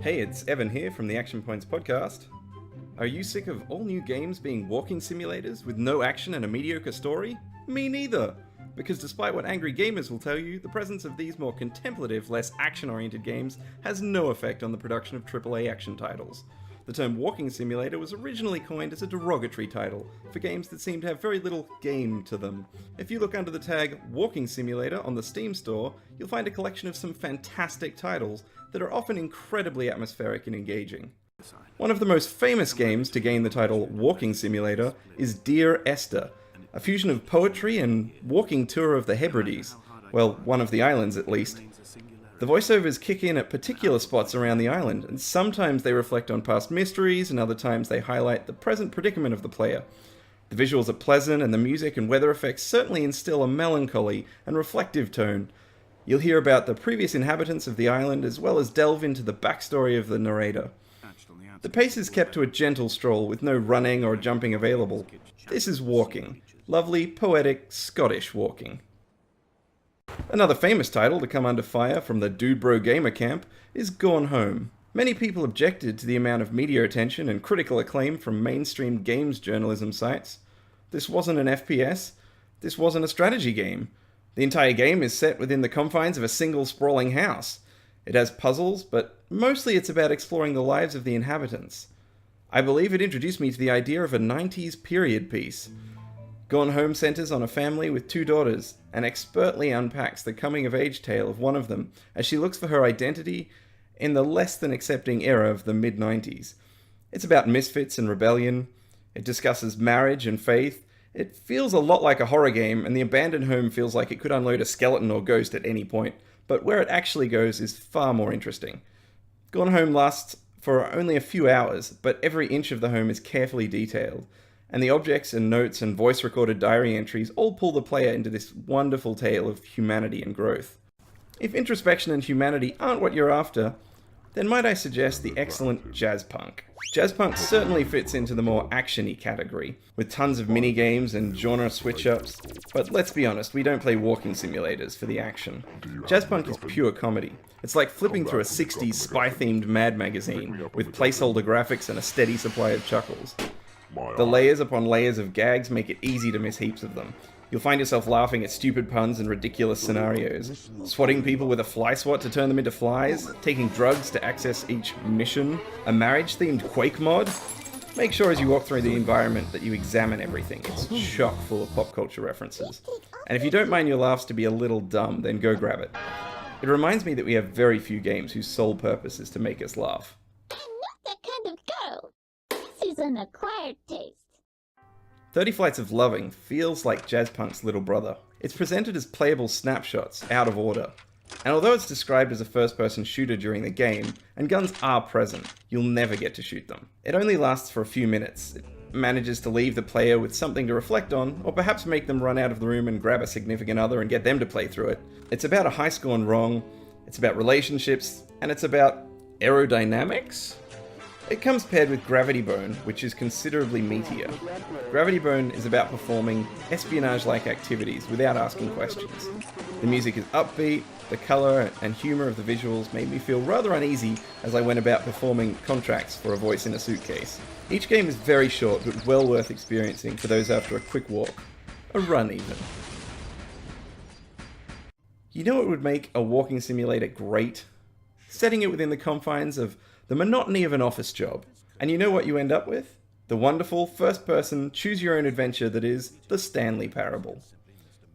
Hey, it's Evan here from the Action Points podcast. Are you sick of all new games being walking simulators with no action and a mediocre story? Me neither! Because despite what angry gamers will tell you, the presence of these more contemplative, less action-oriented games has no effect on the production of AAA action titles. The term walking simulator was originally coined as a derogatory title for games that seem to have very little game to them. If you look under the tag walking simulator on the Steam store, you'll find a collection of some fantastic titles that are often incredibly atmospheric and engaging. One of the most famous games to gain the title walking simulator is Dear Esther, a fusion of poetry and walking tour of the Hebrides. Well, one of the islands at least. The voiceovers kick in at particular spots around the island, and sometimes they reflect on past mysteries, and other times they highlight the present predicament of the player. The visuals are pleasant, and the music and weather effects certainly instill a melancholy and reflective tone. You'll hear about the previous inhabitants of the island, as well as delve into the backstory of the narrator. The pace is kept to a gentle stroll, with no running or jumping available. This is walking. Lovely, poetic, Scottish walking. Another famous title to come under fire from the Dude Bro Gamer camp is Gone Home. Many people objected to the amount of media attention and critical acclaim from mainstream games journalism sites. This wasn't an FPS. This wasn't a strategy game. The entire game is set within the confines of a single sprawling house. It has puzzles, but mostly it's about exploring the lives of the inhabitants. I believe it introduced me to the idea of a 90s period piece. Gone Home centers on a family with two daughters and expertly unpacks the coming-of-age tale of one of them as she looks for her identity in the less-than-accepting era of the mid-90s. It's about misfits and rebellion. It discusses marriage and faith. It feels a lot like a horror game, and the abandoned home feels like it could unload a skeleton or ghost at any point, but where it actually goes is far more interesting. Gone Home lasts for only a few hours, but every inch of the home is carefully detailed, and the objects and notes and voice-recorded diary entries all pull the player into this wonderful tale of humanity and growth. If introspection and humanity aren't what you're after, then might I suggest the excellent Jazzpunk. Jazzpunk certainly fits into the more action-y category, with tons of mini-games and genre switch-ups, but let's be honest, we don't play walking simulators for the action. Jazzpunk is pure comedy. It's like flipping through a 60s spy-themed Mad magazine, with placeholder graphics and a steady supply of chuckles. The layers upon layers of gags make it easy to miss heaps of them. You'll find yourself laughing at stupid puns and ridiculous scenarios, swatting people with a fly swat to turn them into flies, taking drugs to access each mission, a marriage-themed Quake mod. Make sure as you walk through the environment that you examine everything. It's chock full of pop culture references. And if you don't mind your laughs to be a little dumb, then go grab it. It reminds me that we have very few games whose sole purpose is to make us laugh. I'm not that kind of girl. This is an acquired taste. 30 Flights of Loving feels like Jazzpunk's little brother. It's presented as playable snapshots, out of order. And although it's described as a first-person shooter during the game, and guns are present, you'll never get to shoot them. It only lasts for a few minutes. It manages to leave the player with something to reflect on, or perhaps make them run out of the room and grab a significant other and get them to play through it. It's about a high score and wrong, it's about relationships, and it's about aerodynamics? It comes paired with Gravity Bone, which is considerably meatier. Gravity Bone is about performing espionage-like activities without asking questions. The music is upbeat, the colour and humour of the visuals made me feel rather uneasy as I went about performing contracts for a voice in a suitcase. Each game is very short, but well worth experiencing for those after a quick walk. A run, even. You know what would make a walking simulator great? Setting it within the confines of the monotony of an office job. And you know what you end up with? The wonderful, first-person, choose-your-own-adventure that is the Stanley Parable.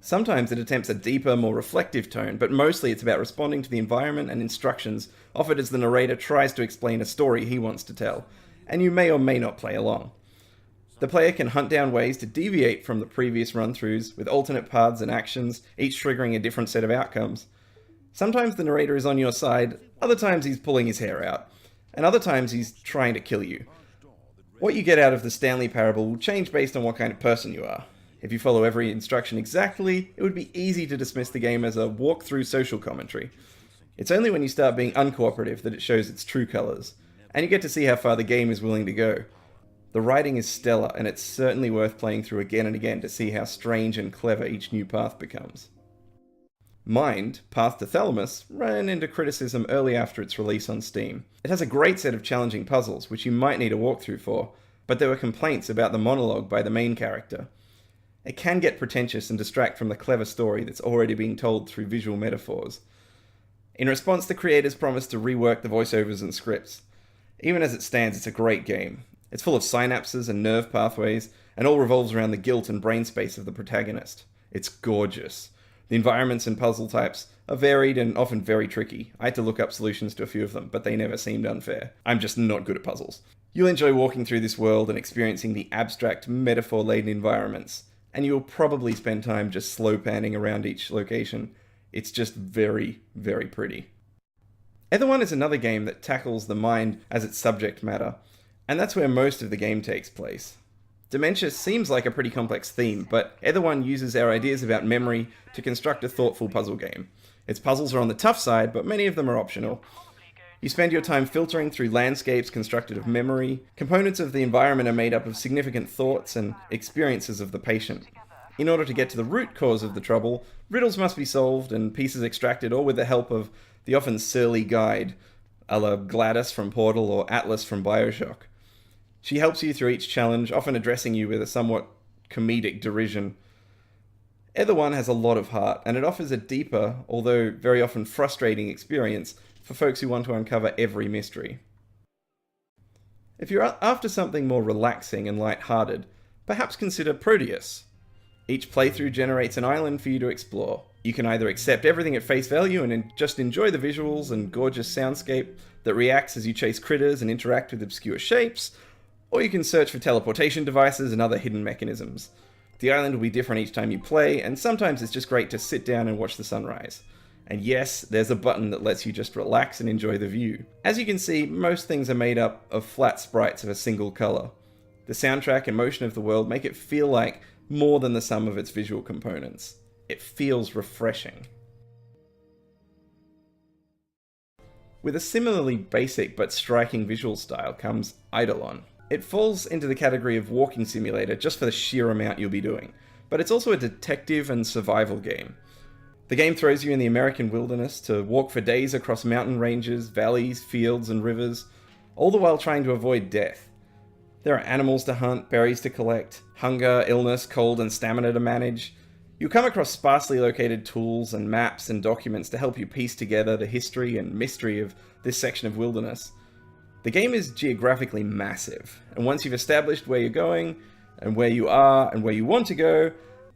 Sometimes it attempts a deeper, more reflective tone, but mostly it's about responding to the environment and instructions offered as the narrator tries to explain a story he wants to tell, and you may or may not play along. The player can hunt down ways to deviate from the previous run-throughs, with alternate paths and actions, each triggering a different set of outcomes. Sometimes the narrator is on your side, other times he's pulling his hair out, and other times he's trying to kill you. What you get out of the Stanley Parable will change based on what kind of person you are. If you follow every instruction exactly, it would be easy to dismiss the game as a walk-through social commentary. It's only when you start being uncooperative that it shows its true colours, and you get to see how far the game is willing to go. The writing is stellar, and it's certainly worth playing through again and again to see how strange and clever each new path becomes. Mind, Path to Thalamus, ran into criticism early after its release on Steam. It has a great set of challenging puzzles, which you might need a walkthrough for, but there were complaints about the monologue by the main character. It can get pretentious and distract from the clever story that's already being told through visual metaphors. In response, the creators promised to rework the voiceovers and scripts. Even as it stands, it's a great game. It's full of synapses and nerve pathways, and all revolves around the guilt and brain space of the protagonist. It's gorgeous. The environments and puzzle types are varied and often very tricky. I had to look up solutions to a few of them, but they never seemed unfair. I'm just not good at puzzles. You'll enjoy walking through this world and experiencing the abstract, metaphor-laden environments, and you'll probably spend time just slow panning around each location. It's just very, very pretty. Eidolon is another game that tackles the mind as its subject matter, and that's where most of the game takes place. Dementia seems like a pretty complex theme, but Eidolon uses our ideas about memory to construct a thoughtful puzzle game. Its puzzles are on the tough side, but many of them are optional. You spend your time filtering through landscapes constructed of memory. Components of the environment are made up of significant thoughts and experiences of the patient. In order to get to the root cause of the trouble, riddles must be solved and pieces extracted, all with the help of the often surly guide, a la Gladys from Portal or Atlas from Bioshock. She helps you through each challenge, often addressing you with a somewhat comedic derision. Eidolon has a lot of heart, and it offers a deeper, although very often frustrating experience for folks who want to uncover every mystery. If you're after something more relaxing and light-hearted, perhaps consider Proteus. Each playthrough generates an island for you to explore. You can either accept everything at face value and just enjoy the visuals and gorgeous soundscape that reacts as you chase critters and interact with obscure shapes, or you can search for teleportation devices and other hidden mechanisms. The island will be different each time you play, and sometimes it's just great to sit down and watch the sunrise. And yes, there's a button that lets you just relax and enjoy the view. As you can see, most things are made up of flat sprites of a single color. The soundtrack and motion of the world make it feel like more than the sum of its visual components. It feels refreshing. With a similarly basic but striking visual style comes Eidolon. It falls into the category of walking simulator just for the sheer amount you'll be doing, but it's also a detective and survival game. The game throws you in the American wilderness to walk for days across mountain ranges, valleys, fields, and rivers, all the while trying to avoid death. There are animals to hunt, berries to collect, hunger, illness, cold, and stamina to manage. You'll come across sparsely located tools and maps and documents to help you piece together the history and mystery of this section of wilderness. The game is geographically massive, and once you've established where you're going, and where you are, and where you want to go,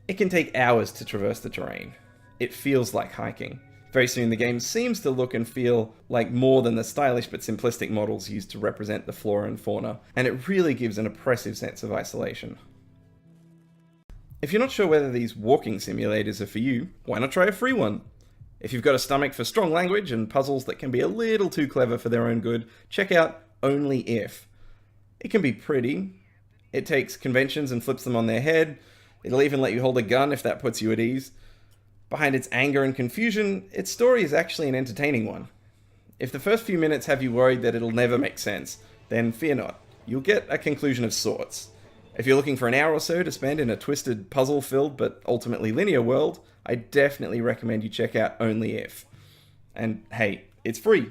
it can take hours to traverse the terrain. It feels like hiking. Very soon the game seems to look and feel like more than the stylish but simplistic models used to represent the flora and fauna, and it really gives an oppressive sense of isolation. If you're not sure whether these walking simulators are for you, why not try a free one? If you've got a stomach for strong language and puzzles that can be a little too clever for their own good, check out Only If. It can be pretty. It takes conventions and flips them on their head. It'll even let you hold a gun if that puts you at ease. Behind its anger and confusion, its story is actually an entertaining one. If the first few minutes have you worried that it'll never make sense, then fear not. You'll get a conclusion of sorts. If you're looking for an hour or so to spend in a twisted, puzzle-filled but ultimately linear world, I definitely recommend you check out Only If. And hey, it's free.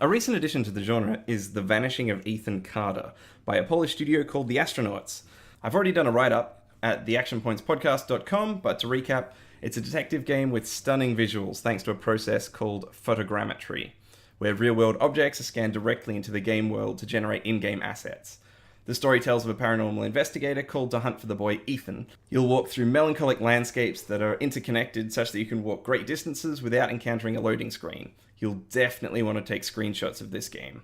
A recent addition to the genre is The Vanishing of Ethan Carter by a Polish studio called The Astronauts. I've already done a write-up at theactionpointspodcast.com, but to recap, it's a detective game with stunning visuals thanks to a process called photogrammetry, where real-world objects are scanned directly into the game world to generate in-game assets. The story tells of a paranormal investigator called to hunt for the boy Ethan. You'll walk through melancholic landscapes that are interconnected such that you can walk great distances without encountering a loading screen. You'll definitely want to take screenshots of this game.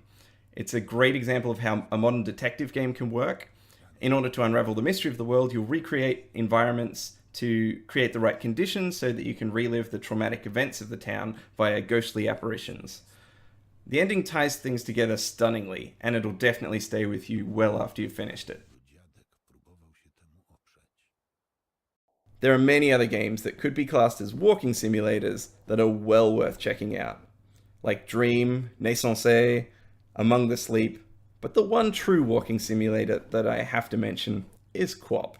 It's a great example of how a modern detective game can work. In order to unravel the mystery of the world, you'll recreate environments to create the right conditions so that you can relive the traumatic events of the town via ghostly apparitions. The ending ties things together stunningly, and it'll definitely stay with you well after you've finished it. There are many other games that could be classed as walking simulators that are well worth checking out, like Dream, Naissance, Among the Sleep, but the one true walking simulator that I have to mention is QWOP.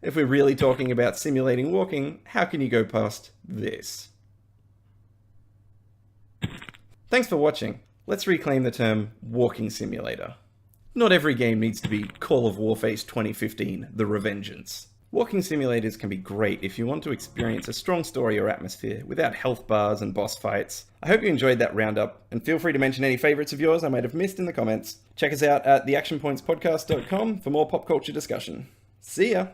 If we're really talking about simulating walking, how can you go past this? Thanks for watching. Let's reclaim the term walking simulator. Not every game needs to be Call of Warface 2015, The Revengeance. Walking simulators can be great if you want to experience a strong story or atmosphere without health bars and boss fights. I hope you enjoyed that roundup, and feel free to mention any favourites of yours I might have missed in the comments. Check us out at theactionpointspodcast.com for more pop culture discussion. See ya!